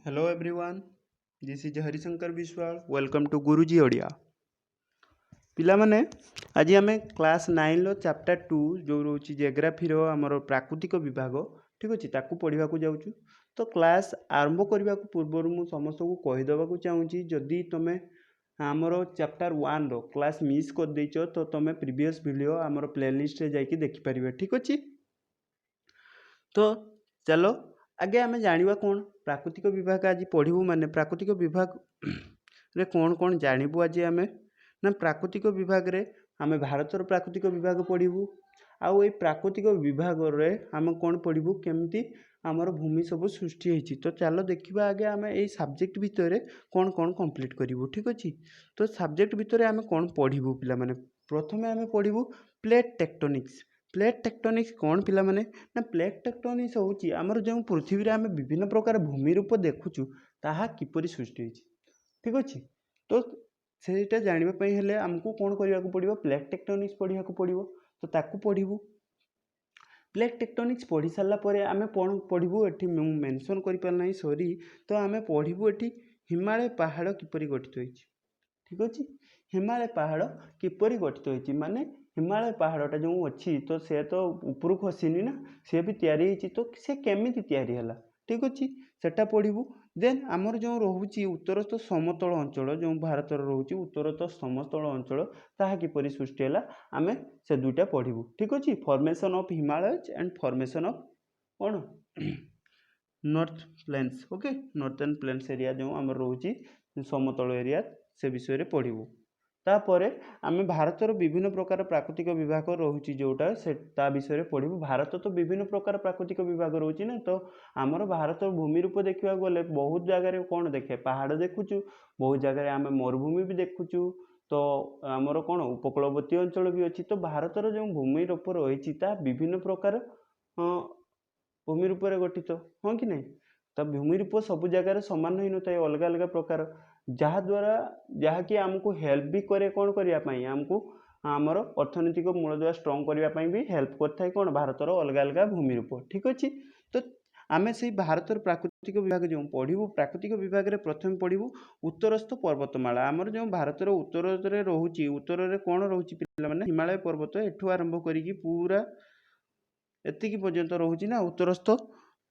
Hello everyone, this is Harisankar Biswal. Welcome to Guruji Odia. ପିଲାମାନେ ଆଜି ଆମେ class 9ର chapter 2 ଯେଉଁ ରହୁଛି ଜିଓଗ୍ରାଫିର ଆମର ପ୍ରାକୃତିକ ବିଭାଗ ଠିକ୍ ଅଛି ତାକୁ ପଢ଼ିବାକୁ ଯାଉଛୁ। ତ କ୍ଲାସ୍ ଆରମ୍ଭ କରିବାକୁ ପୂର୍ବରୁ ମୁଁ ସମସ୍ତଙ୍କୁ କହିଦେବାକୁ ଚାହୁଁଛି ଯଦି ତୁମେ ଆମର ଚାପ୍ଟର 1ର କ୍ଲାସ୍ ମିସ୍ କରିଦେଇଛ ତ ତୁମେ ପ୍ରିଭିୟସ୍ ଭିଡ଼ିଓ ଆମର ପ୍ଲେଲିଷ୍ଟରେ ଯାଇକି ଦେଖିପାରିବେ ଠିକ୍ ଅଛି। ତ ଚାଲ ଆगे आम जाना कौन प्राकृतिक विभाग आज पढ़ू माने प्राकृतिक विभाग रे कौन कौन जानबू आज आम ना प्राकृतिक विभाग रे आम भारतर प्राकृतिक विभाग पढ़ू आउ ये प्राकृतिक विभाग रे आम कौन पढ़ू केमती आमर भूमि सब सृष्टि होती। तो चलो देखा आगे आम ये सब्जेक्ट भितर कौन कौन कंप्लीट करूँ ठीक अच्छे। तो सब्जेक्ट भितर आम कौन पढ़ू पिला माने प्रथमे आम पढ़ू प्लेट टेक्टोनिक्स। प्लेट टेक्टोनिक्स कौन पिला माने ना प्लेट टेक्टोनिक्स होची आमर जो पृथ्वी रे आम विभिन्न प्रकार भूमि रूप देखुचु ताहा किपरि सृष्टि होची ठीक अच्छे। तो सेटा जानबा हेले आमको कौन करने को पड़ो प्लेट टेक्टोनिक्स पढ़ा पड़ो। तो ताकू पढ़ू प्लेट टेक्टोनिक्स पढ़ी सारा पर आम कौन पढ़ू ये मेंशन कर पारना सॉरी। तो आम पढ़ू ये हिमालय पहाड़ किपरि गठित होती ठीक अच्छे। हिमालय पहाड़ किपरि गठित होती माने हिमालय पहाड़टा जो अच्छी तो से तो ऊपर खसीनी ना सी भी तैयारी तो से केमी तैयारी है ठीक अच्छे सेटा पढ़ू। देन आमर जो रोचे उत्तरस्थ समतल अंचल जो भारत रोचे उत्तरस्थ समतल अंचल ताहा किपरि सृष्टि है आम से दुईटा पढ़ू ठीक अच्छे। Formation of Himalayas and formation of कौन north plains okay northern plains area जो आम रोचे समतल एरिया से विषय पढ़ू। तापर आम भारतर विभिन्न प्रकार प्राकृतिक विभाग रोचे जोटा से ता विषय पढ़ू। भारत तो विभिन्न प्रकार प्राकृतिक विभाग रोचे ना तो आमर भारत भूमि रूप देखा गले बहुत जगह कौन देखे पहाड़ देखुचु बहुत जगह आम मरुभूमि भी देखुचु तो आमर कौन उपकूलवर्ती अंचल भी अच्छी। तो भारतर जो भूमि रूप रही विभिन्न प्रकार भूमि रूप गठित हाँ कि नहीं। तो भूमि रूप सब जगह सामान ही न था अलग अलग प्रकार जहाद्वारा जहाँकि आमको हेल्प भी करे कौन करने आमको आमर अर्थनैतिक मूलदुआ स्ट्रंग करने भी हेल्प करता है कौन भारतर अलग अलग भूमि रूप ठीक अच्छे। तो आम से भारतर प्राकृतिक विभाग जो पढ़ू प्राकृतिक विभाग रे प्रथम पढ़ू उत्तरस्थ पर्वतमाला आमर जो भारतर उत्तर रोचे उत्तर में कौन रोचे पिला माने हिमालय पर्वत एठू आरंभ करी पूरा एतिकी पर्यंत रोचे ना उत्तरस्थ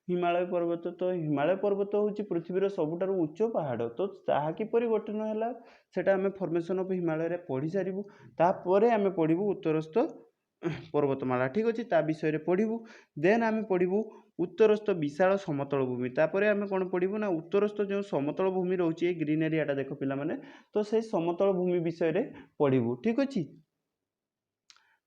हिमालय पर्वत। तो हिमालय पर्वत हूँ पृथ्वीर सबुठ उच्च पहाड़ तो ताहा किपरि गठन है सेटा आम फॉर्मेशन ऑफ हिमालय रे पढ़ी सारू तापर आम पढ़ू उत्तरस्थ पर्वतमाला ठीक अच्छे ता विषय पढ़ू। देन आम पढ़ू उत्तरस्थ विशाल समतल भूमि तापर आम कौन पढ़ू ना उत्तरस्थ जो समतल भूमि रोचे ग्रीन एरियाटा देख पिला माने तो से समतल भूमि विषय पढ़ू ठीक अच्छे।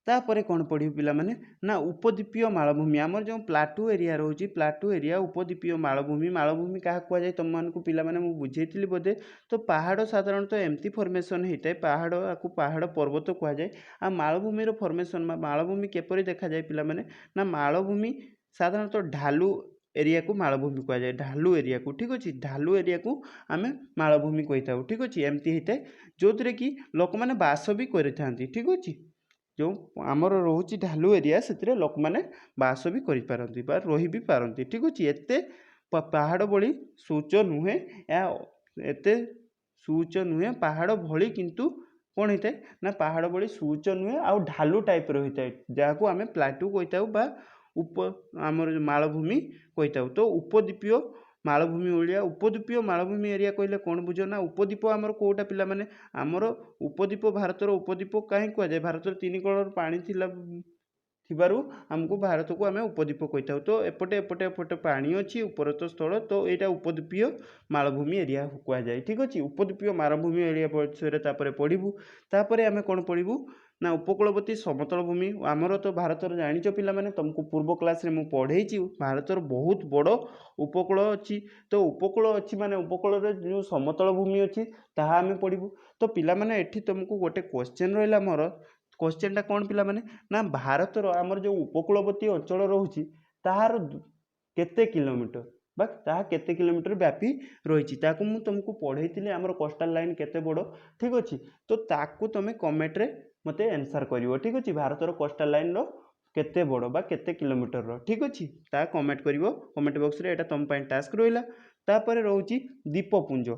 तापर कौन पढ़ू पिला माने ना उपद्वीपीय मालभूमि आमर जो प्लाटू एरिया रोचे प्लाटू एरिया उपद्वीपीय मालभूमि क्या कहुए तुमको पिला माने मु बुझेइली बोधे। तो पहाड़ साधारणतः एमती फॉर्मेशन होता है पहाड़ आपको पहाड़ पर्वत कहुए आ मालभूमि फॉर्मेशन मालभूमि केपरि देखा जाए पिला माने ना मालभूमि साधारणतः ढालू एरिया को मालभूमि कहुए ढालू एरिया को ठीक अच्छे ढालू एरिया को आम मालभूमि कही था ठीक अच्छे एमती होता है जो थे कि लोक मैंने बास भी करते ठीक अच्छे जो आमर रोचे ढालू एरिया से लोक मैंने बास भी करपारती रही भी पारती ठीक अच्छे। एते पहाड़ भली सूच नुहे एते सूच नुहे पहाड़ भली किंतु कौन होता है ना पहाड़ भली सूच नुहे आउ ढालू टाइप रही है जहाँ को आम प्लाटू कही था आमर मालभूमि कही था। तो उपद्वीपीय मालभूमि ओलिया उपद्वीपीय मालभूमि एरिया कहले कौन बुझ ना उपद्वीप आमर कोटा पिला माने आमर उपद्वीप भारतर उपद्वीप कहीं कहुए भारतर 3 कलर पानी थिबारु आमको भारत को आम उपद्वीप कही था। तो एपटे एपटे एपटे पानी अच्छी उपरत स्थल तो यहाँ उपद्वीपीय मालभूमि एरिया कहुए ठीक अच्छे उपद्वीपीय मालभूमि एरिया विषय पढ़ू। तापर आम कौन पढ़ू ना उपकूलवर्ती समतल भूमि आमर तो भारतर जानिच पिला माने तुमको पूर्व क्लास रे मु पढ़ेइछि भारतर बहुत बड़ उपकूल अच्छी। तो उपकूल अच्छी माने उपकूल जो समतल भूमि अच्छी ताहा आम पढ़ू। तो पिला माने एठी तुमको गोटे क्वेश्चन रहा मोर क्वेश्चनटा कौन पिला माने ना भारतर आमर जो उपकूलवर्ती अंचल रोचे ताहार केते किलोमीटर बा ताहा केते किलोमीटर व्यापी रही तुमको पढ़ेइथिले आमर कोस्टल लाइन केते बड़ ठीक अच्छे। तो ताकू तुम कमेंट रे मते आंसर करिवो ठीक अच्छे भारतर कोस्टल लाइन रो केते बड़ बा केते किलोमीटर रो ठीक अच्छे ता कमेंट करिवो कमेंट बॉक्स रे एटा तुम टास्क रहिला। तापर रोची द्वीपपुंज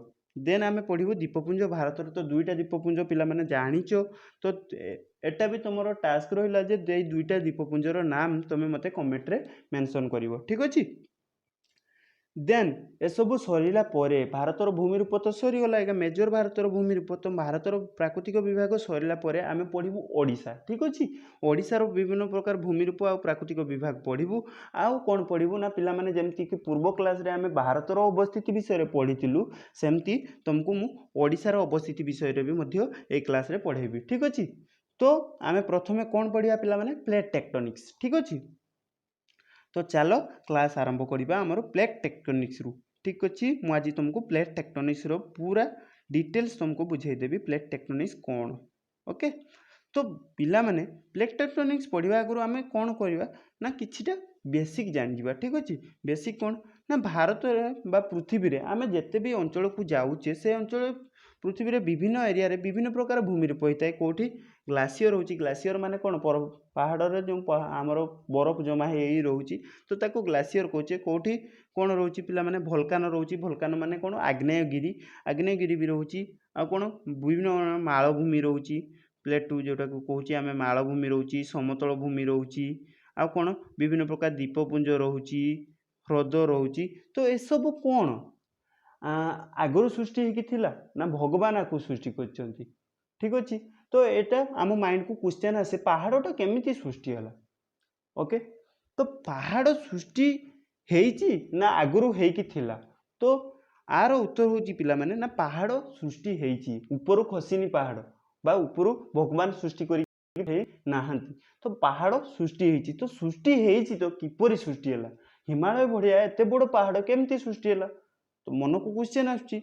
देन आम पढ़ू द्वीपपुंज भारत तो दुईटा द्वीपपुंज पिलामाने जानिच तो एटा भी तुम टास्क रहा जे दुईटा द्वीपपुंजर नाम तुम्हें मते कमेंट रे मेंशन करिवो ठीक अच्छे देन एसबू सरला भारतर भूमिरूप तो सरीगला आज्ञा मेजर भारतर भूमिरूप तो भारतर प्राकृतिक विभाग सरला आम पढ़ू ओडिशा ठीक अच्छे ओडिशार विभिन्न प्रकार भूमिरूप आ प्राकृतिक विभाग पढ़ू आउ कौन पढ़ू ना पिलामाने जेमती कि पूर्व क्लास रे आम भारतर अवस्थिति विषय पढ़ीलु सेमती तुमको मु ओडिशार अवस्थिति विषय भी मध्य ए क्लास रे पढ़ेबी ठीक अच्छे तो आम प्रथमे कौन पढ़िया पिलामाने प्लेट टेक्टोनिक्स ठीक अच्छे तो चलो क्लास आरंभ करवा आमर प्लेट टेक्टोनिक्स रु ठीक अच्छे मुझे तुमको प्लेट टेक्टोनिक्स रो पूरा डिटेल्स तुमको बुझेदेवी प्लेट टेक्टोनिक्स कौन ओके तो पिला माने प्लेट टेक्टोनिक्स पढ़ा आगु आम कौन करवा ना किछिटा बेसिक जान ठीक अच्छे बेसिक कौन ना भारत बा पृथ्वी रे आम जिते भी अंचल को जाऊे से अंचल पृथ्वी रे विभिन्न एरिया रे विभिन्न प्रकार भूमिरूप होता है कौटी ग्लासीयर होची ग्लासीयर माने कौन पहाड़ जो आमर बरफ जमा हो रोचे तो ताको ग्लासीयर कहे कौटी कौन रोचे पिला माने भोल्कान रोचे भोल्कान माने कौन आग्नेयगिरी भी रोचे आ कौन विभिन्न मालभूमि रोचे प्लेट टू जोटा को कहूँ आम मालभूमि रोचे समतल भूमि रोचे आ कौन विभिन्न प्रकार द्वीपपुंज रोचे ह्रद रोचे तो ये सब कौन आगुरी सृष्टि होता ना भगवान आपको सृष्टि कर ठीक अच्छे तो यहाँ आम माइंड को क्वेश्चन आसे पहाड़टा केमिति सृष्टि है ओके तो पहाड़ सृष्टि हेची ना आगुरी होइकी थिला तो आर उत्तर हूँ पिला माने ना पहाड़ सृष्टि हेची ऊपर खसीनी पहाड़ बा ऊपर भगवान सृष्टि करी नाहांती तो पहाड़ सृष्टि हेची तो सृष्टि हेची तो किपरि सृष्टि है हिमालय बढ़िया एत बड़ पहाड़ केमती सृष्टि है तो मन को क्वेश्चन आसुची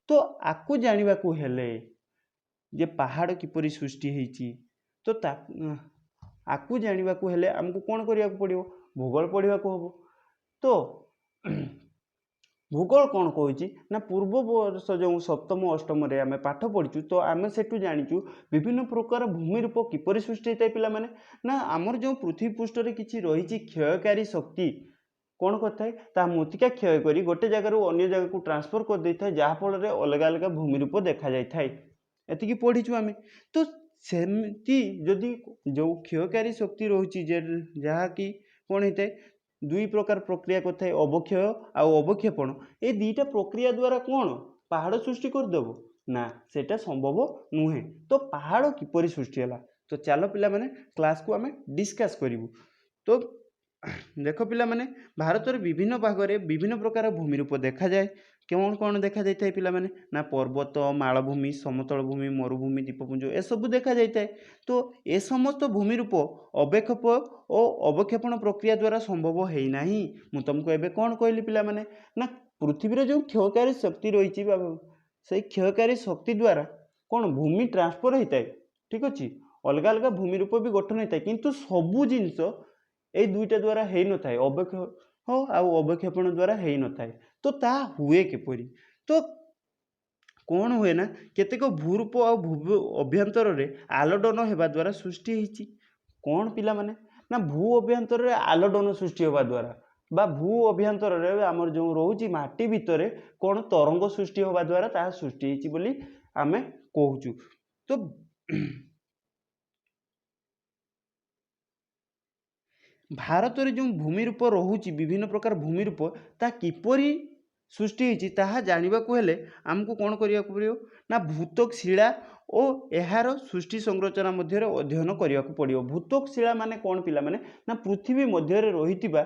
तो आपको जानवा को हेले जे पहाड़ किपरि सृष्टि हेची तो आपको जानवा को हेले हमको कौन करिया को पड़िबो भूगोल पढ़िया को हबो तो भूगोल कौन कहूँ ना पूर्व वर्ष जो सप्तम अष्टम रे आम पाठ पढ़ीचु तो आम सेठू जानिचु विभिन्न प्रकार भूमिरूप किपरि सृष्टि होता है पिला माने ना आमर जो पृथ्वी पृष्ठ रे किछि रही क्षयकारी शक्ति कौन करता है ता मृत्तिका क्षय करी गोटे जगार अन्य जगह को ट्रांसफर कर देता है जहाँफल अलग अलग भूमिरूप देखा जाए एतिकी पढ़ीचु आम तो सेमती जदि जो क्षयकारी शक्ति रही जहाँकि कौन होता है दुई प्रकार प्रक्रिया करता है अवक्षय आउ अवक्षेपण ये दुईटा प्रक्रिया द्वारा कौन पहाड़ सृष्टि करदेव ना सेटा संभव नुहे तो पहाड़ किपरि सृष्टि है तो चलो पिला माने क्लास को आम डिस्कस करूँ तो देख पिला माने भारत विभिन्न भाग में विभिन्न प्रकार भूमिरूप देखा जाए कौन कौन देखा जाए पिला माने ना पर्वत मालभूमि समतल भूमि मरुभूमि द्वीपपुंज ए सब देखा जाए तो ए समस्त भूमिरूप अवक्षेप और अवक्षेपण प्रक्रिया द्वारा संभव है ना मु तुमको एबे कौन कहली पिला माने ना पृथ्वी जो क्षयकारी शक्ति रही से क्षयकारी शक्ति द्वारा कौन भूमि ट्रांसफर होता है ठीक अच्छे अलग अलग भूमिरूप भी गठन होता है किंतु सबू जिनस ये दुईटा द्वारा हो न था अवक्षेपण द्वारा हो न था तो ता हुए किपरि तो कौन हुए ना केतेक भूरूप आ भू अभ्यंतर आलोडन होगा द्वारा सृष्टि होती कौन पिला माने ना भू अभ्यंतर आलोडन सृष्टि होगा द्वारा बा भू अभ्यंतर आमर जो रोची माटी भितर कौन तरंग सृष्टि होगा द्वारा ता सृष्टि होती बोली आमे कहूचु तो भारत रे जो भूमिरूप रोची विभिन्न प्रकार भूमिरूप ता किपरि सृष्टि होती ताहा जानिबा को हेले आमको कौन करिया को पड़ियो ना भूतक शिला और यार सृष्टि संरचना मध्य अध्ययन करिया को पड़ियो भूतक शिला माने कौन पिला माने ना पृथ्वी मध्य रहितिबा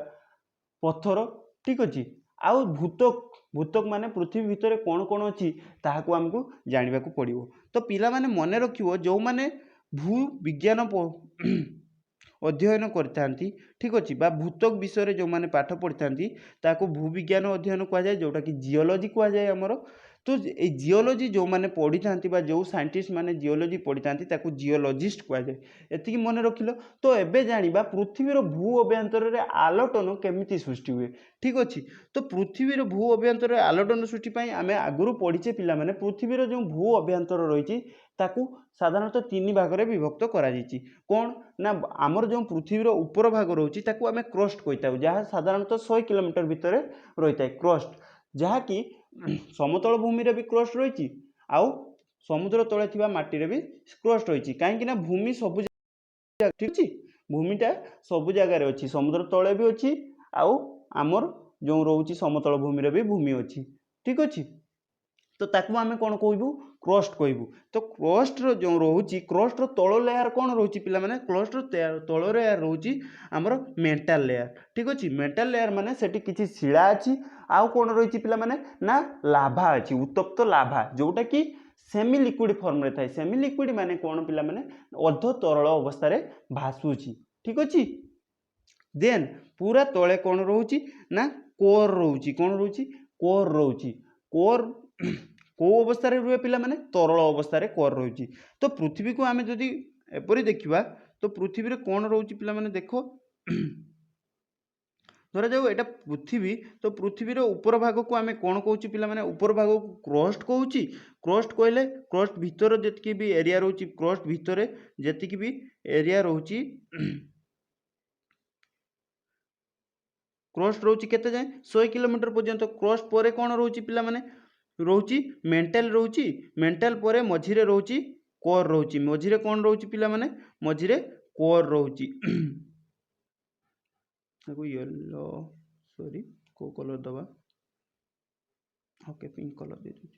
पत्थर ठीक अच्छे आउ भूतक माने पृथ्वी भितर कौन कौन अच्छी ताहाको आमको जानिबा को पड़ियो तो पिला माने मने रखियो जो माने भू विज्ञान अध्ययन करथांती ठीक अच्छे बा भूतक विषय जो मैंने पाठ पढ़ी था भूविज्ञान अध्ययन कहुए जोटा कि जियोलॉजी कहुए आमर तो ये जियोलॉजी जो मैंने पढ़ी था जो साइंटिस्ट माने जियोलॉजी पढ़ी था जियोलॉजिस्ट कहुए एति मन रखिल तो एबे जानिबा पृथ्वीर भू अभ्यंतर आलोटन केमिति सृष्टि हुए ठीक अच्छे तो पृथ्वीर भू अभ्यंतर आलोटन सृष्टि आम आगुरी पढ़ीचे पिला माने पृथ्वीर जो भू अभ्यंतर रही साधारणतः तीन भाग में विभक्त करा कौन ना आमर जो पृथ्वीर ऊपर भाग रोचे आम क्रस्ट कही था जहाँ साधारणतः 100 किलोमीटर भितर रही है क्रस्ट जहाँकि समतल भूमि भी क्रस्ट रही आउ समुद्र तले थिबा माटी रे भी क्रस्ट रही कहीं भूमि सब ठीक अच्छे भूमिटा सब जगार अच्छी समुद्र तले भी अच्छी आउ आमर जो रोचे समतल भूमि भी भूमि अच्छी ठीक अच्छे तो ताकू आम कौन कहबू क्रस्ट कहबू तो क्रस्ट जो रोचे क्रस्ट तल लेयर कौन रोचे पिला माने क्रस्ट तल लेयर रोचे आमर मेंटल लेयर ठीक अच्छे मेंटल लेयर माने सेठी किछि शिला अच्छी आउ कौन रही पिला माने ना लाभा अच्छी उत्तप्त लाभा जोटा कि सेमी लिक्विड फॉर्म रे थाए सेमी लिक्विड माने कौन पिला माने अर्ध तरल अवस्था रे भासुची ठीक अच्छे देन पूरा तले कौन रोची ना कोर रोची कौन रोची कोर रोची कोर को अवस्था रे रुए पिला माने तरल अवस्था रे कोर रोची तो पृथ्वी को आमे जदि एपरि देखिबा तो पृथ्वी रे कौन रोची पिला माने देखो धरा जाऊ एटा पृथ्वी तो पृथ्वीर ऊपर भाग को आम कौन कहूँ पिला माने ऊपर भाग को क्रस्ट कहूँ क्रस्ट कहले क्रस्ट भितर जी भी एरिया रोची क्रस्ट भितर जी भी एरिया रोची क्रस्ट रोची केते जाए 100 किलोमीटर पर्यंत क्रस्ट पर कौन रोची पिला माने रोची मेंटल रोची मेंटल पर मझिरे रोची कोर रोची मझिरे कौन रोची पिला माने मझिरे कोर रोची येलो सॉरी को कलर दबा ओके पिंक कलर दे दीजिए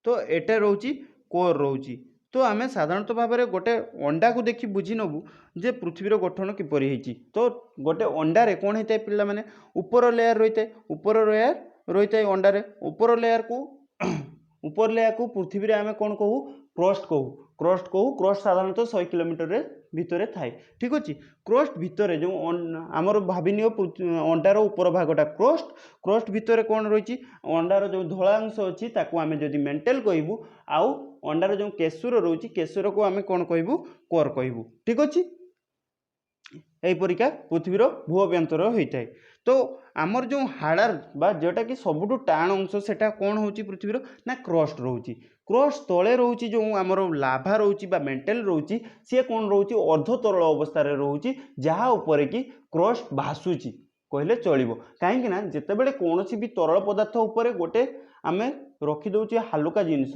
तो एटा रोची कोर रोची तो आम साधारणतः भाव में गोटे अंडा को देखी बुझी नबू जे पृथ्वीर गठन किपरि होइछि तो गोटे अंडारे कौन होता है पिला माने ऊपर लेयर रही है ऊपर लेयर रही है अंडारे ऊपर लेयर को पृथ्वी आम कौन कहू क्रस्ट कहू क्रस्ट साधारणतः 100 किलोमीटर भितर थाए ठीक अच्छे क्रस्ट भितर जो आमर भाविनी अंडार ऊपर भागटा क्रस्ट भितर कौन रही अंडार जो धला अंश अच्छी आम जदि मेंटल कहबू आउ अंडार जो केशुर रोची केशुर को आम कौन कहबू कोर कहबू ठीक अच्छे यहीपरिका पृथ्वीर भू अभ्यंतर होता है तो आमर जो हाड़ार बा जोटा कि सबुठु टाण अंश सेटा कौन होची पृथ्वीर ना क्रस्ट रोची क्रस्ट तले रोची जो आमर लाभा रोची बा मेंटल रोची सी कौन रोची अर्ध तरल अवस्था रे रोची जहाँ ऊपर कि क्रस्ट भासुची कहले चलिबो काहेकि ना जेतेबेले कोनोसी भी तरल पदार्थ ऊपर गोटे आमे रखी दउची हालुका जिनस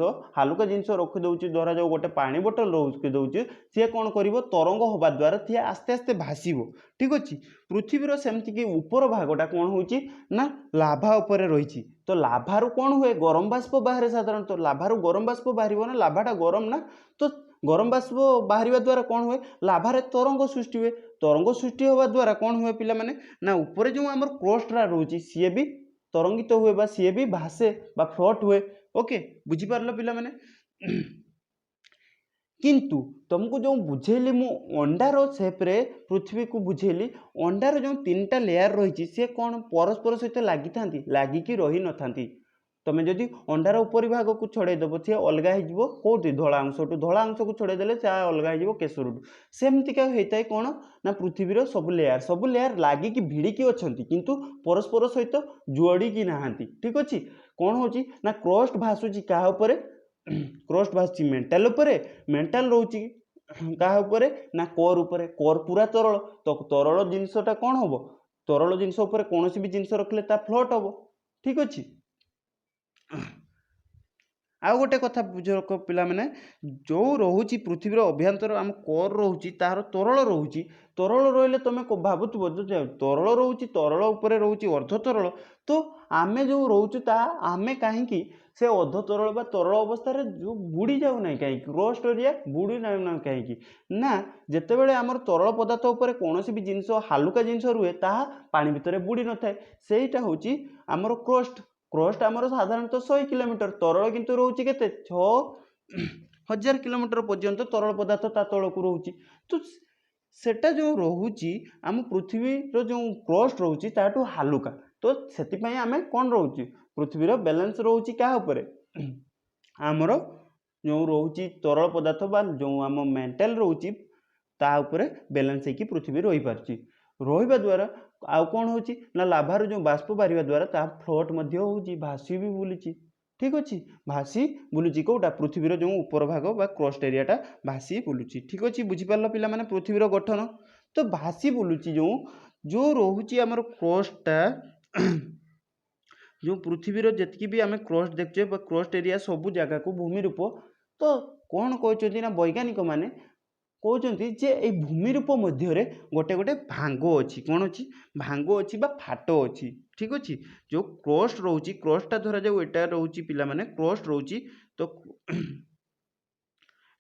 रखी दउची धरा जाऊ गोटे पानी बोतल रखी दउची सी कौन करिवो तरंग होबा द्वारा सी आस्ते आस्ते भासीबो ठीक अच्छे पृथ्वीर सेमती कि ऊपर भागटा कौन होची ना लाभा ऊपर रही तो लाभारू कौन हुए गरम बाष्प बाहर साधारणतः लाभारू गरम बाष्प बाहर ना लाभाटा गरम ना तो गरम बाष्प बाहर द्वारा कौन हुए लाभारे तरंग सृष्टि हुए तरंग सृष्टि होगा द्वारा कौन हुए पिला माने ना ऊपर जो आमर क्रस्टरा रोची सी भी तरंगित हुए बा सी भी भासे बा फ्लोट हुए ओके बुझी पारलो पिला माने किंतु तुमको जो बुझेली मु अंडार सेप्रे पृथ्वी को बुझेली अंडार जो 3टा लेयर रही सी कौन परस्पर सहित लगी था लगिकी रही न था तुम जदि अंडार ऊपर भाग को छड़ेदेव सी अलग हो कौटी धला अंश को छड़ेदे सी अलग हो केशर सेमतिका होता है कौन ना पृथ्वीर सब लेयर लगिकी भिड़िकी अच्छा किंतु परस्पर सहित जोड़िकी नहांती ठीक अच्छे कौन होची ना क्रस्ट भासुची क्या क्रस्ट भासुची मेंटल रोची क्या ना कोर उपरे कोर पूरा तरल तो तरल जिनसटा कौन हम तरल जिनस कौन भी जिनस रखले फ्लोट हम ठीक अच्छे आउ गोटे कथा बुझ रख पिला माने जो रोची पृथ्वीर अभ्यंतर आम कोर रोची तार तरल रोची तरल रहिले तुम भावुव तरल रोची तरल उपर रोची अर्ध तरल तो आमे जो रोचु ता आमे कहीं से अर्ध तरल बा तरल अवस्था जो बुड़ी जाऊ ना कहीं क्रस्ट एरिया बुड़ी ना कहीं ना जितेबाला आमर तरल पदार्थ उपर कौन भी जिनस हालुका जिनस रुए ताहा पानी भितर बुड़ी न थाए सेटा होची आमर क्रस्ट आमर साधारणतः 100 किलोमीटर तरल किंतु रोची केते 6000 किलोमीटर पर्यंत तरल पदार्थ ता तल को रोची तो सेटा जो रोची आम पृथ्वीर जो क्रस्ट रोची ताठू हालुका तो सेतिपई आमे कौन रोची पृथ्वीर बैलेंस रोची क्या ऊपर आमर जो रोची तरल पदार्थ बा जो आम मेंटल रोची ता ऊपर बैलेंस होगी पृथ्वी रही पार्ची रहा द्वारा आउ कौन होची ना लाभार जो बाष्प बाहर द्वारा ता फ्लोट होची भासी भी बुलूची ठीक अच्छे भासी बुलूची कौटा पृथ्वीर जो ऊपर भाग बा क्रस्ट एरियाटा भासी बुलूची ठीक अच्छे बुझीपार पिला माने पृथ्वीर गठन तो भासी बुलूची जो रोची आमर क्रस्टटा जो पृथ्वीर जेतिकी भी आम क्रस्ट देखुचे क्रस्ट एरिया सबू जगह को भूमिरूप तो कौन कहते ना वैज्ञानिक मैंने कहते जे ये भूमिरूप मध्य गोटे गोटे भांग अच्छी कौन अच्छी भांग अच्छी फाट अच्छी ठीक अच्छे जो क्रस्ट रोचे क्रस्टा धरा जाऊ एटा रोचे पिला माने क्रस्ट रोचे तो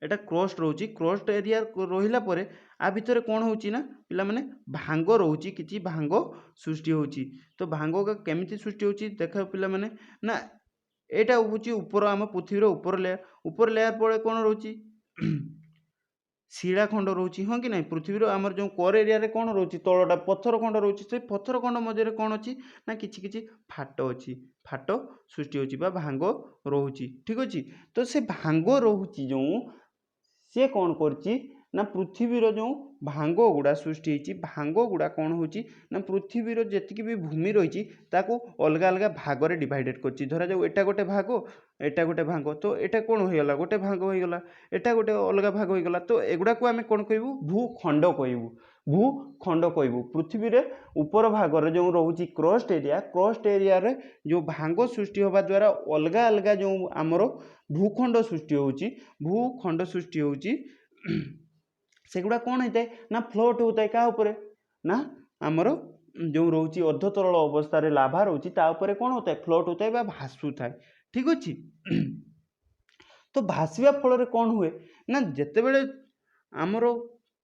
एटा क्रस्ट रोचे क्रस्ट एरिया रहिला परे आ भितर कौन होची ना पिला माने भांग रोची किछि भांग सृष्टि होची तो भांग का केमिति सृष्टि होची देखा पिला माने ना एटा होची ऊपर आम पृथ्वीर ऊपर लेयर पर कौन रोची शिला खंड रोची हाँ कि नहीं पृथ्वीर आमर जो कोर एरिया रे कौन रोची तलटा पत्थर खंड रोची से पत्थर खंड मध्य कौन अच्छी ना किछि किछि फाट अच्छी फाट सृष्टि होची बा भांग रोची ठीक अच्छे तो से भांग रोची जो सी कौन करची ना पृथ्वीर जो भांग गुड़ा सृष्टि होती भांग गुड़ा कौन होची ना पृथ्वीर जी भी भूमि रही अलग अलग भाग में डिवाइडेड कर धरा जाऊ एटा गोटे भाग एटा गोटे भाग तो एटा कौन होगा गोटे भाग होगा एटा गोटे अलग भाग होगा तो एगुड़ा को आम कौन कहूँ भूखंड कहूँ भूखंड कहूँ पृथ्वी रे ऊपर भाग जो रोचे क्रस्ट एरिया रे जो भांग सृष्टि होगा द्वारा अलग अलग जो आमर भूखंड सृष्टि होची भूखंड सृष्टि होची सेगुड़ा कौन होता है ना फ्लोट होता है क्या ऊपर ना आमर जो रोची अर्धतरल अवस्था रे लाभा रोची ता ऊपर कौन होता है फ्लोट होता है भासु था ठीक अच्छे तो भासवा फल कौन हुए ना जिते आमर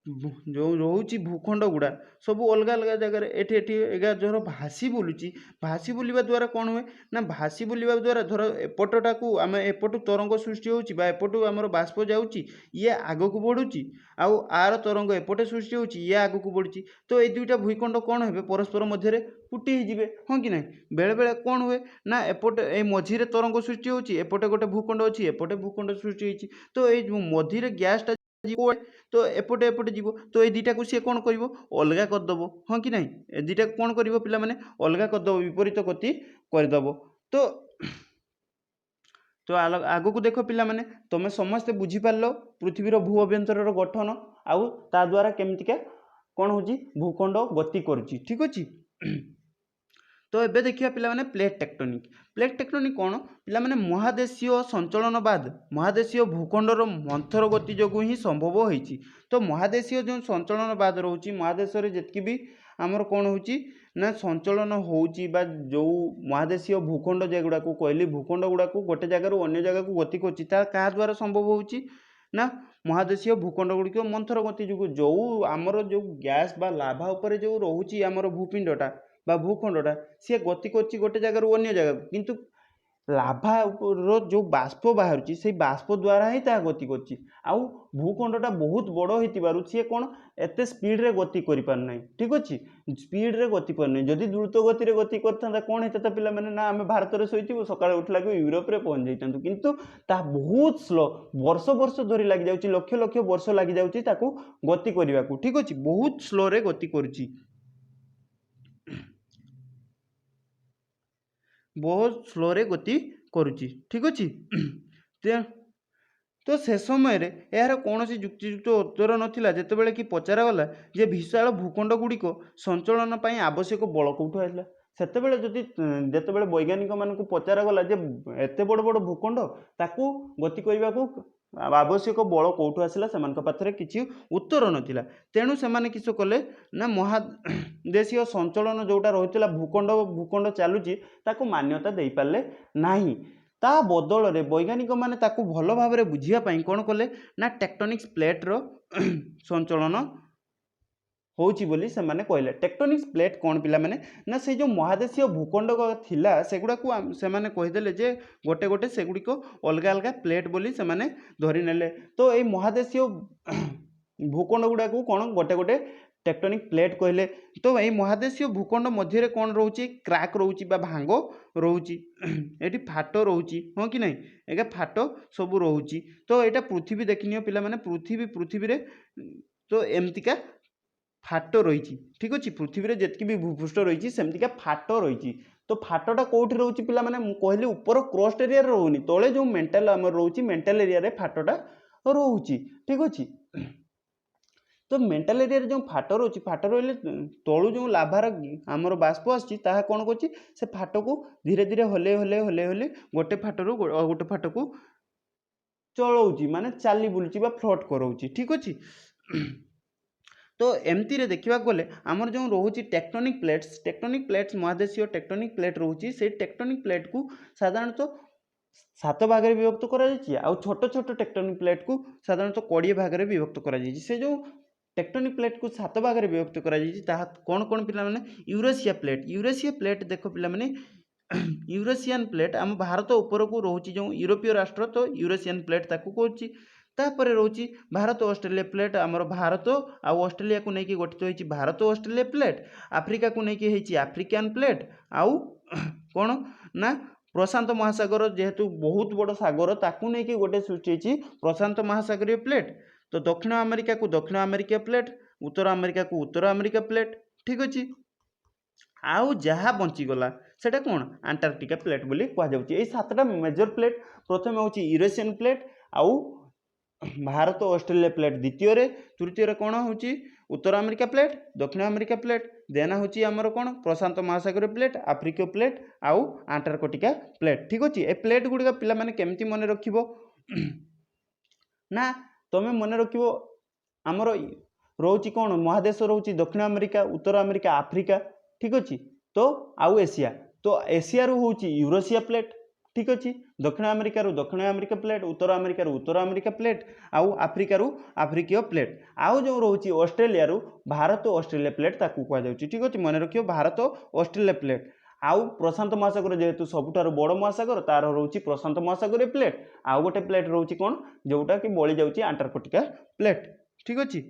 जो रोची भूखंड गुड़ा सब अलग अलग जगह एटी एगार जर भासी बुलूची भासी बुलवा द्वारा कौन हुए ना भासी बुलवा द्वारा धर एपटा को आम एपटू तरंग सृष्टि होची बा एपटू आमर बाष्प जाऊँगी ये आग को बढ़ुची आउ आर तरंग एपटे सृष्टि होची ये आग को बढ़ुची तो ये दुईटा भूखंड कौन हे परस्पर मध्य फुटी ही हाँ कि नहीं बेले बेले कौन हुए ना एपटे ए मझीरे तरंग सृष्टि होची एपटे गोटे भूखंड अच्छी एपटे भूखंड सृष्टि होची तो ये मझीरे गैसटा तो एपटे एपटे जीव तो ये दुईटा को सी कौन कर अलग करदेव हाँ कि नहीं ए दुईटा कौन कर पिला माने अलग करदेव विपरीत गति करदेव तो तो आग को देख पिला माने तुम समस्ते बुझीपार पृथ्वीर भू अभ्यंतर गठन आउ ता द्वारा केमतिका कौन हो भूखंड गति करुच्ची ठीक अच्छे तो एबे देखिए पिला माने प्लेट टेक्टोनिक कौन पिला माने महादेशीय संचलनवाद महादेशीय भूखंडर मंथर गति जो ही संभव होती तो महादेशीय जो संचलनवाद रोची महादेश जी भी आमर कौन हो ना संचलन होची बा जो महादेशीय भूखंड जेगुड़ा को कहली भूखंड गुड़ा को गोटे जगार अन्य जगह को गति करछि ता क्या द्वारा संभव होची ना महादेशीय भूखंड गुड़िक मंथर गति जो जो आमर जो गैस बा लाभा उपर जो रोची आमर भूपिंडटा बा भूखंडटा सी गति कर गोटे जगार अन्य जगह किंतु लाभा रो जो बाष्प बाहर से बाष्प द्वारा ही ता गति करछि आउ भूखंडटा बहुत बड़ हो सी कौन एत स्पीड रे गति कर पारना ठीक अच्छे स्पीड रे गति पारना जदि द्रुत गति रे गति करता कौन होता पिला माने ना आम भारत में शोचु सकाळ उठला यूरोप रे पहुंच जाइतु किंतु ता बहुत स्लो वर्ष वर्ष धरी लग जाउची लक्ष लक्ष वर्ष लग जाउची ताकू गति करने को ठीक अच्छे बहुत स्लो रे गति करुची बहुत स्लो रे गति करुची ठीक अच्छे तो से समय यार कौन युक्तियुक्त उत्तर नाला जितेबाला कि पचरागला जे विशाल भूखंड गुड़िक संचलन पर आवश्यक बल कौटू आसला सेतेबेले जदि जितेबाला वैज्ञानिक मान पचरागला जे एत बड़ बड़ भूखंड ताकू गति करने को आवश्यक बल कौटू आसला से पाखे किसी उत्तर नाला तेणु से किस कले ना महादेशीय संचलन जोटा रही भूखंड भूखंड चलुची ताकू मान्यता दे पारे नहीं ता बदल रे वैज्ञानिक माने ताकू भल भाव में बुझापी कौन कले ना टेक्टोनिक्स प्लेट रो संचलन होची बोली से माने कहले टेक्टोनिक्स प्लेट कौन पिला माने ना से जो महादेशीय भूखंड थिला सेगुड़ा को से माने कहीदेले जे गोटे गोटे सेगुड़िक अलग अलग प्लेट बोली से माने धरी नेले तो ये महादेशीय भूखंड गुड़ा को कौन गोटे गोटे टेक्टोनिक प्लेट कहले तो ये महादेशीय भूखंड मध्य कौन रोचे क्राक रोची बा भांग रोची ये फाट रोची हाँ कि नहीं एगा फाट सब रोची तो यहाँ पृथ्वी देखनी पिला माने पृथ्वी रे तो एमतिका फाट रही ठीक अच्छे पृथ्वी रे जितकी भी भूपृष्ठ रही सेमतिका फाट रही तो फाटटा कौटी रोची पिला माने कहली ऊपर क्रस्ट एरिया रोनी तले जो मेंटल आम रोची मेंटल एरिया रे फाटटा रोची ठीक अच्छे तो मेंटाल एरिया जो फाट रोचे फाट रही तलू जो लाभार आमर बाष्प आसी कौन कर से फाट को धीरे धीरे हले हले हले हले गोटे फाटरू गोटे फाट को चलाऊँगी माने चली बुलूची फ्लोट कराऊँगी ठीक अच्छे। तो एमती रे देखा गले आमर जो रोचे टेक्टोनिक प्लेट्स महादेशीय टेक्टोनिक प्लेट रोचे से टेक्टोनिक प्लेट को साधारणतः 7 भाग में विभक्त कर छोट छोट टेक्टोनिक प्लेट को साधारणतः 20 भाग में विभक्त कर से जो टेक्टोनिक प्लेट को 7 भाग में विभक्त कर कौन कौन पिला माने यूरेशिया प्लेट देख पिला माने यूरेशियन प्लेट आम भारत उपर को रोचे जो यूरोपीय राष्ट्र तो यूरेशियन प्लेट ताकू कहूँ तापर रोचे भारत ऑस्ट्रेलिया प्लेट आमर भारत आउ ऑस्ट्रेलिया को लेकिन गठित होती भारत ऑस्ट्रेलिया प्लेट आफ्रिका को लेकिन आफ्रिकान प्लेट आउ कौन ना प्रशांत महासागर जेहेतु बहुत बड़ सागर ताकू लेकिन गोटे सृष्टि प्रशांत महासागरीय प्लेट तो दक्षिण अमेरिका को दक्षिण अमेरिका प्लेट उत्तर अमेरिका को उत्तर अमेरिका प्लेट ठीक अच्छे। आउ जहाँ बंचीगला सेटा कौन अंटार्कटिका प्लेट बोली कहुच्छे। ये 7टा मेजर प्लेट प्रथम हूँ यूरेशियन प्लेट आउ भारत ऑस्ट्रेलिया प्लेट द्वितीय तृतीय कौन हूँ उत्तर अमेरिका प्लेट दक्षिण अमेरिका प्लेट देन हूँ आमर कौन प्रशांत महासागर प्लेट आफ्रिकीय प्लेट आउ अंटार्कटिका प्लेट ठीक अच्छे। ए प्लेट गुड़िक पिला माने केमती मन रख ना तुम मन रख आमर रोचे कौन महादेश रोचे दक्षिण अमेरिका उत्तर अमेरिका आफ्रिका ठीक अच्छे। तो आउ एशिया तो एशिया हूँ यूरोशिया प्लेट ठीक अच्छे। दक्षिण अमेरिका दक्षिण अमेरिका प्लेट उत्तर अमेरिका उत्तर अमेरिका प्लेट आउ आफ्रिका आफ्रिकीय प्लेट आउ जो रोचे ऑस्ट्रेलिया भारत ऑस्ट्रेलिया प्लेट ताकू कहुच्छे ठीक अच्छे मन रखियो भारत ऑस्ट्रेलिया प्लेट आउ प्रशांत महासागर जेहेतु सबुठार बड़ महासागर तार रोचे प्रशांत महासागर प्लेट आउ गोटे प्लेट रोचे कौन जोटा कि बड़ी जाऊँगी अंटार्कटिका प्लेट ठीक अच्छे।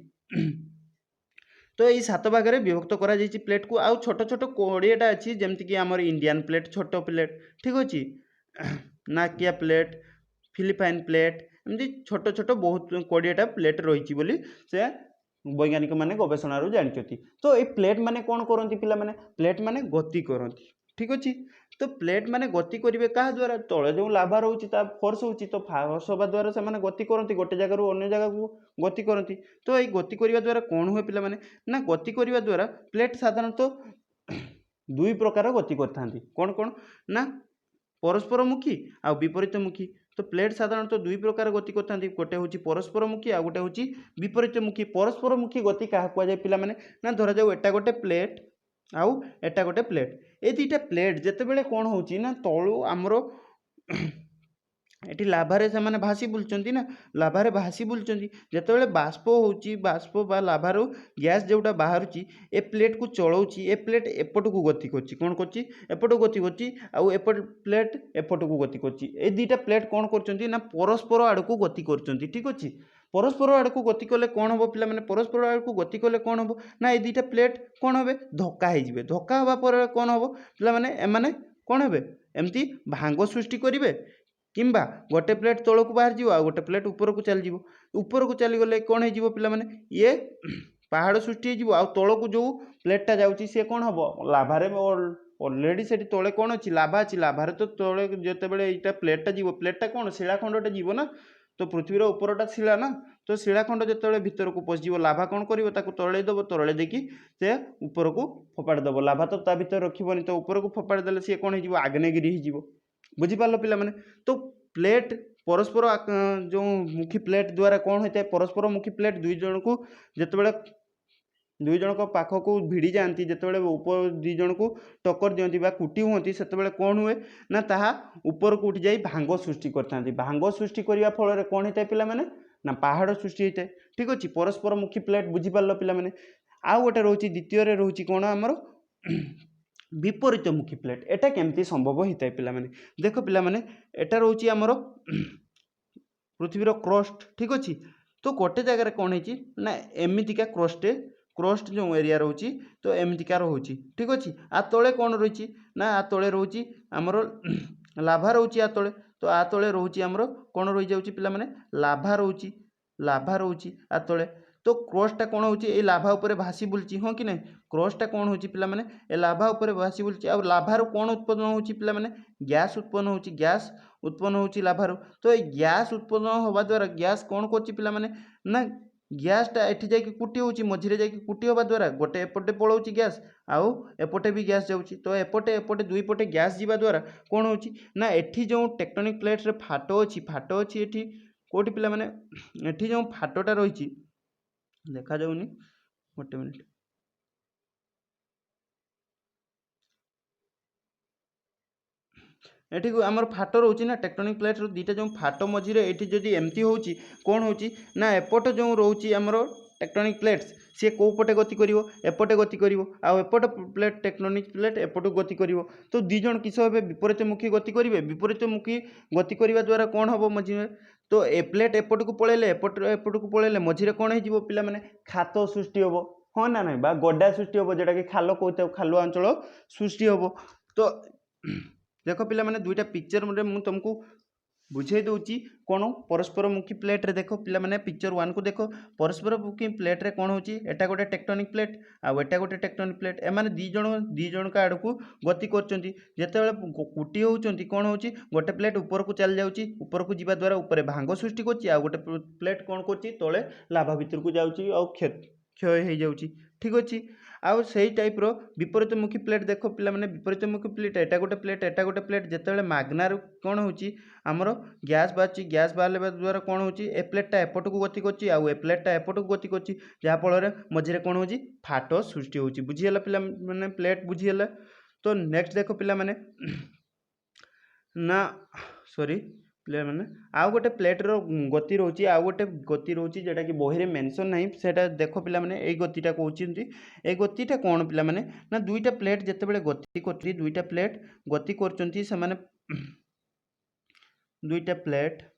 तो ये 7 भाग में विभक्त करा प्लेट को आउ छोट छोट 20टा अच्छी जमीक आमर इंडियन प्लेट छोट प्लेट ठीक अच्छे नाकिया प्लेट फिलिपाइन प्लेट एमती छोट छोट बहुत 20टा प्लेट रही बोली से वैज्ञानिक माने गवेषणा जानते। तो ये प्लेट माने कौन करती पिला माने प्लेट माने गति करती ठीक अच्छे। तो प्लेट माने गति करेंगे क्या द्वारा तले जो लाभा रोचे फोर्स होची तो फोर्स हवा द्वारा से माने गति करती गोटे जगार अन्य जगह को गति करती। तो ये गति करने द्वारा कौन हुए पिला माने ना गति करने द्वारा प्लेट साधारणतः 2 प्रकार गति करते कौन कौन ना परस्पर मुखी आ विपरीत मुखी। तो प्लेट साधारणतः 2 प्रकार गति करते गोटे हूँ परस्पर मुखी आ गोटे हूँ विपरीत मुखी। परस्पर मुखी गति क्या कहुए पिला माने ना धरा जाऊ एटा गोटे प्लेट आउ एटा गोटे प्लेट ए 2टा प्लेट जितेबाला कौन हो तलू आमर ये लाभारे से मैंने भासी बुलूँ ना लाभारे भासी बुलूँ जितेबाला बाष्प होची बाष्प बा लाभार गैस जोटा बाहर ए प्लेट को चलाऊँगी ए प्लेट एपट को गति करची कौन करची एपट को गति करची आउ एपट प्लेट एपट को गति करची। ए 2टा प्लेट कौन करचंती ना परस्पर आड़ को गति करचंती ठीक अच्छे। परस्पर आड़ को गति कले कौन हम पिला माने परस्पर आड़ को गति कले कौन हम ना ये 2टा प्लेट कौन हे धक्का हो धक्का हवा पर कौन हम पिला माने एमाने कौन हे एमती भांग सृष्टि करेंगे किंबा गोटे प्लेट तल को बाहर जीव आ गोटे प्लेट ऊपर को चली जीव ऊपर को चली गले कौन हो पिला माने ये पहाड़ सृष्टि हो तल को जो प्लेटा जाऊँगी सी कौन हम लाभारे अलरेडी से तले कौन अच्छी लाभा अच्छी लाभारे तो तले जितेबाला यहाँ प्लेटा जीव प्लेटा कौन शिलाखंडटा जीव ना तो पृथ्वीर उपरटा शिला ना तो शिलाखंड जो भीतर को पशिज लाभा कौन कर तले दब तले देखी से ऊपर को फोपाड़ी दब लाभा तो ता भीतर रखी तो ऊपर को फोपाड़ी देले सी कौन हो आग्नेयगिरी हो बुझीपार पिला माने। तो प्लेट परस्पर जो मुखी प्लेट द्वारा कौन होता है परस्पर मुखी प्लेट 2 जन को जितेबाला 2 जन पाख को भिड़ी जाती जितेबाला ऊपर 2 जन को टक्कर दिखती कुटी हुई से कौन हुए ना ताहा ऊपर को उठी जाई भांग सृष्टि करते भांग सृष्टि करने फल कौन होता है पिला माने ना पहाड़ सृष्टि होता है ठीक अच्छे। परस्पर मुखी प्लेट बुझीपार पिला माने। आउ गोटे रोचे द्वितीय रोचे कौन आमर विपरीत मुखी प्लेट एटा केमती संभव होता है पिला माने देख पिला माने एटा रोचे आमर पृथ्वीर क्रस्ट ठीक अच्छे। तो गोटे जगार कौन है ना एमतीका क्रस्ट जो एरिया रोचे तो एमतीका रोचे ठीक अच्छे। आ तले कौन रही ना आ तले रोचे आमर लाभा रोचे आ तले तो आ तले रोचे आमर कौन रही जाऊँगी पिला माने लाभा रोचे आ तले। तो क्रस्टा कौन हो लाभा उपर भासी बुलची हाँ कि नहीं क्रस्टा कौन हो पिला माने ए लाभा उपर भासी बुलची आ लाभार कौन उत्पन्न हो पिला माने गैस उत्पन्न हो गैस उत्पन्न हो लाभार। तो ये गैस उत्पन्न होवा द्वारा गैस कौन कर पिला माने ना ଗ୍ୟାସଟା ଏଠି ଯାଇକି କୁଟି ହେଉଛି, ମଝିରେ ଯାଇକି କୁଟି ହେବା ଦ୍ୱାରା ଗୋଟେ ଏପଟେ ପଳାଉଛି ଗ୍ୟାସ୍, ଆଉ ଏପଟେ ବି ଗ୍ୟାସ୍ ଯାଉଛି। ତ ଏପଟେ ଦୁଇ ପଟେ ଗ୍ୟାସ୍ ଯିବା ଦ୍ୱାରା କ'ଣ ହେଉଛି ନା ଏଠି ଯେଉଁ ଟେକ୍ଟୋନିକ୍ ପ୍ଲେଟ୍ରେ ଫାଟ ଅଛି ଏଠି କେଉଁଠି ପିଲାମାନେ, ଏଠି ଯେଉଁ ଫାଟଟା ରହିଛି ଦେଖାଯାଉନି, ଗୋଟେ ମିନିଟ୍, ଏଠି ଆମର ଫାଟ ରହୁଛି ନା ଟେକ୍ଟୋନିକ୍ ପ୍ଲେଟ୍ର ଦୁଇଟା ଯେଉଁ ଫାଟ ମଝିରେ ଏଠି ଯଦି ଏମିତି ହେଉଛି କ'ଣ ହେଉଛି ନା ଏପଟ ଯେଉଁ ରହୁଛି ଆମର ଟେକ୍ଟୋନିକ୍ ପ୍ଲେଟ୍ସ ସିଏ କେଉଁ ପଟେ ଗତି କରିବ, ଏପଟେ ଗତି କରିବ, ଆଉ ଏପଟ ପ୍ଲେଟ୍ ଟେକ୍ଟୋନିକ୍ ପ୍ଲେଟ୍ ଏପଟକୁ ଗତି କରିବ। ତ ଦୁଇ ଜଣ କିସ ହେବେ, ବିପରୀତମୁଖୀ ଗତି କରିବେ। ବିପରୀତମୁଖୀ ଗତି କରିବା ଦ୍ୱାରା କ'ଣ ହେବ ମଝିରେ, ତ ଏ ପ୍ଲେଟ୍ ଏପଟକୁ ପଳେଇଲେ, ଏପଟକୁ ପଳେଇଲେ ମଝିରେ କ'ଣ ହେଇଯିବ ପିଲାମାନେ, ଖାତ ସୃଷ୍ଟି ହେବ, ହଁ ନା ନାହିଁ, ବା ଗଡା ସୃଷ୍ଟି ହେବ, ଯେଉଁଟାକି ଖାଲ କହୁଥାଉ, ଖାଲୁଆ ଅଞ୍ଚଳ ସୃଷ୍ଟି ହେବ। ତ देख पिलामाने दुईटा पिक्चर मु तुमको बुझे दूची कौन परस्परमुखी प्लेट रे देख पिलामाने पिक्चर 1 को देख परस्परमुखी प्लेट रे कौन होची एटा गोटे टेक्टोनिक प्लेट आ एटा गोटे टेक्टोनिक प्लेट एमाने दी जण का आड़ को गति करचंती जेतेबेले कुटी होचंती कौन होची गोटे प्लेट ऊपर को चल जाउची ऊपर को जीवा द्वारा ऊपर भांग सृष्टि करची आ गोटे प्लेट कौन करची तळे लाभा भितर को जाउची आ क्षय हो जाउची ठीक अछि आउ सही टाइप रो विपरीतमुखी प्लेट देख पिला माने विपरीतमुखी प्लेट एटा गोटे प्लेट जेतेबेले माग्नार कौन होची आमर गैस बाहर द्वारा कौन होची ए प्लेटटा एपट को गति करची आउ ए प्लेटटा एपट को गति करची जहाँ फल मझे कौन होची फाट सृष्टि होची बुझीगला पिला माने प्लेट बुझीगला। तो नेक्स्ट देख पिला माने ना सॉरी प्ले मैंने आउ गोटे प्लेट्र गति रोचे आउ गोटे गति रोचे जोटा कि बही में मेंशन नहीं सेटा देख पिला माने ए गतिटा कहउचिंती ए गतिटा कौन पिला माने ना दुईटा प्लेट जेतेबेले गति करची दुईटा प्लेट गति करचंती से माने दुईटा प्लेट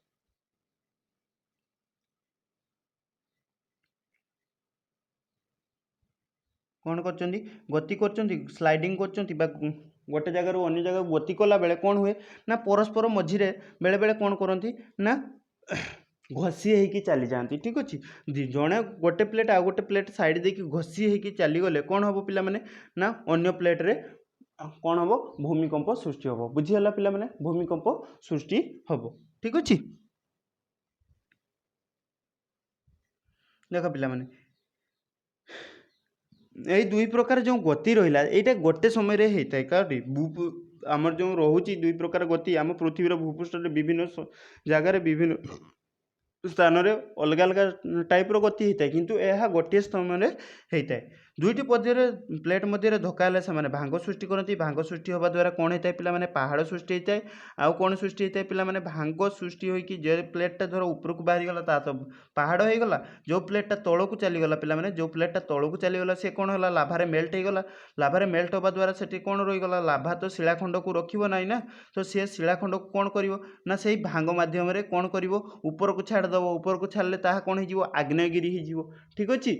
कौन करचंती गति करचंती स्लाइडिंग करचंती बा गोटे जगार अन्य जगह गति कला बेले कौन हुए ना परस्पर मझिरे बेले बेले कौन करती ना घसी होगी चली जाती ठीक अच्छे जड़े गोटे प्लेट आ गोटे प्लेट साइड देकी घसी होगी चलीगले कौन हम पिला माने ना अन्य प्लेट रे कौन हम भूमिकंप सृष्टि हम बुझीगला पिला माने भूमिकंप सृष्टि हम ठीक अच्छे। देख पिला माने यही दुई प्रकार जो गति रहा यहाँ गोटे समय रे होता है कौटी आमर जो रोचे दुई प्रकार गति आम पृथ्वीर भूपृष्ठ विभिन्न जगार विभिन्न स्थान में अलग अलग टाइप रो गति होता है किंतु यह गोटे समय होता है दुईटी मध्य प्लेट मध्य धक्का से भांग सृष्टि करती भांग सृष्टि होगा द्वारा कौन होता है पिला पहाड़ सृष्टि होता है आउ कौन सृष्टि होता है पिला भांग सृष्टि होगी जो प्लेटा धर ऊपर को बाहरी गला ता तो पहाड़ हो गला जो प्लेटा तल को चलीगला पिला जो प्लेटा तल को चलीगला सी कौन है लाभारे मेल्ट होगा लाभारे मेल्ट होगा द्वारा से कौन रहीगला लाभा तो शिलाखंड को रखिब ना ना तो सी शिलाखंड को कौन कर से भांग मध्यम कौन कर ऊपर को छाड़देव ऊपर को छाड़े ता कौन हो आग्नेयगिरी हो ठीक अच्छे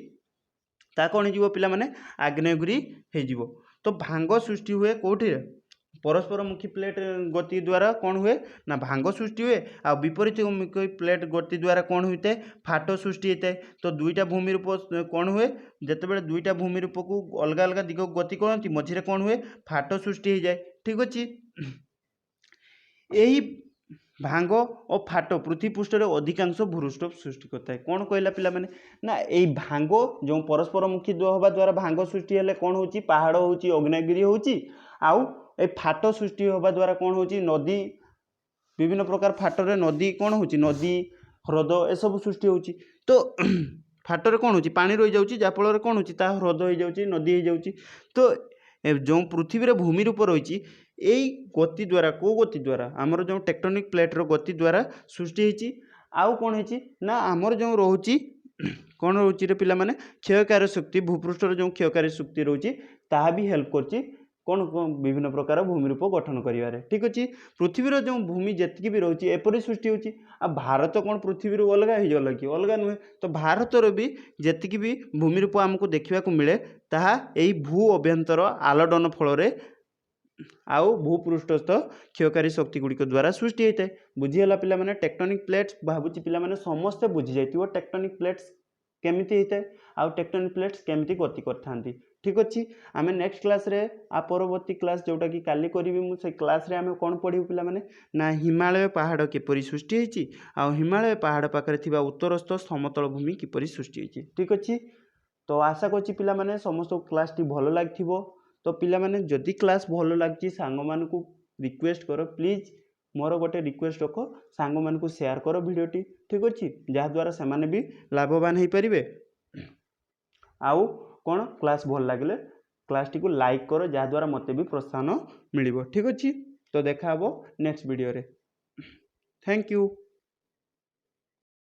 ता कौन हो पिला माने आग्नेयगिरी हो। तो भांग सृष्टि हुए कौटी परस्परमुखी प्लेट गति द्वारा कौन हुए ना भांग सृष्टि हुए आ विपरीतमुखी प्लेट गति द्वारा कौन होता है फाट सृष्टि होता है। तो दुईटा भूमि रूप कौन हुए जितेबाला दुईटा भूमि रूप को अलग अलग दिग गति करती मझे कौन हुए फाट सृष्टि हो जाए ठीक अच्छे। यही भांग और फाट पृथ्वी पृष्ठ अधिकांश भूस्टोप सृष्टि करता है कौन कहला पिला माने ना यही भांग जो परस्परमुखी हवा द्वारा भांग सृष्टि हेले कौन होची पहाड़ होची अग्नेयगिरी होची आउ ए फाट सृष्टि होगा द्वारा कौन होची नदी विभिन्न प्रकार फाटरे नदी कौन होची नदी ह्रद ए सब सृष्टि होची। तो फाटरे कौन होची पानी रही जाउची जाफल कौन होची ता ह्रद हो जाउची नदी हो जाउची। तो जो पृथ्वी भूमि रूप रही यही गति द्वारा को गति द्वारा आमर जो टेक्टोनिक प्लेट्र गति द्वारा सृष्टि होती आउ कौन होची ना आमर जो रोची कौन रोची रे पिला माने क्षयकारी शक्ति भूपृष्ठर जो क्षयकारी शक्ति रोची ताहा भी हेल्प करची कौन विभिन्न प्रकार भूमि रूप गठन करिवारे ठीक अच्छे। पृथ्वीर जो भूमि जेतिकी भी रोची एपरी सृष्टि होची आ भारत कौन पृथ्वी अलग हो गला कि अलग नुहे तो भारतर भी जेतिकी भी भूमि रूप आमको देखा मिले ताहा एई भू अभ्यंतर आलोडन फल आउ भूपृष्ठस्थ क्षयकारी शक्ति गुड़िक द्वारा सृष्टि होता है बुझीगला पिला माने टेक्टोनिक प्लेट्स भावुची पिला माने समस्ते बुझी जाइथिबो टेक्टोनिक प्लेट्स केमिति होता है आउ टेक्टोनिक प्लेट्स केमिति गति करथांती ठीक अच्छे आम नेक्स्ट क्लास रे आ परवर्ती क्लास जोटा कि काली करी मुझे क्लास रे आम कौन पढ़ू पिला माने ना हिमालय पहाड़ किपरि सृष्टि होती आ हिमालय पहाड़ पाखे थिबा उत्तरस्थ समतल भूमि किपरि सृष्टि होती ठीक अच्छे तो आशा करछि पिला माने समस्त क्लास टी भलो लागिथिबो तो पिला माने जदि क्लास भलो लागछि सांग मानकु रिक्वेस्ट करो प्लीज मोर गोटे रिक्वेस्ट रख सांग मानकु शेयर करो वीडियोटी ठीक अच्छे जहाँद्वारा से भी लाभवान हो पारे आउ कौन क्लास भल लगे क्लास टी को लाइक करो जहाँद्वारा मत भी प्रोत्साहन मिल ठीक अच्छे तो देखा नेक्स्ट वीडियो रे थैंक यू।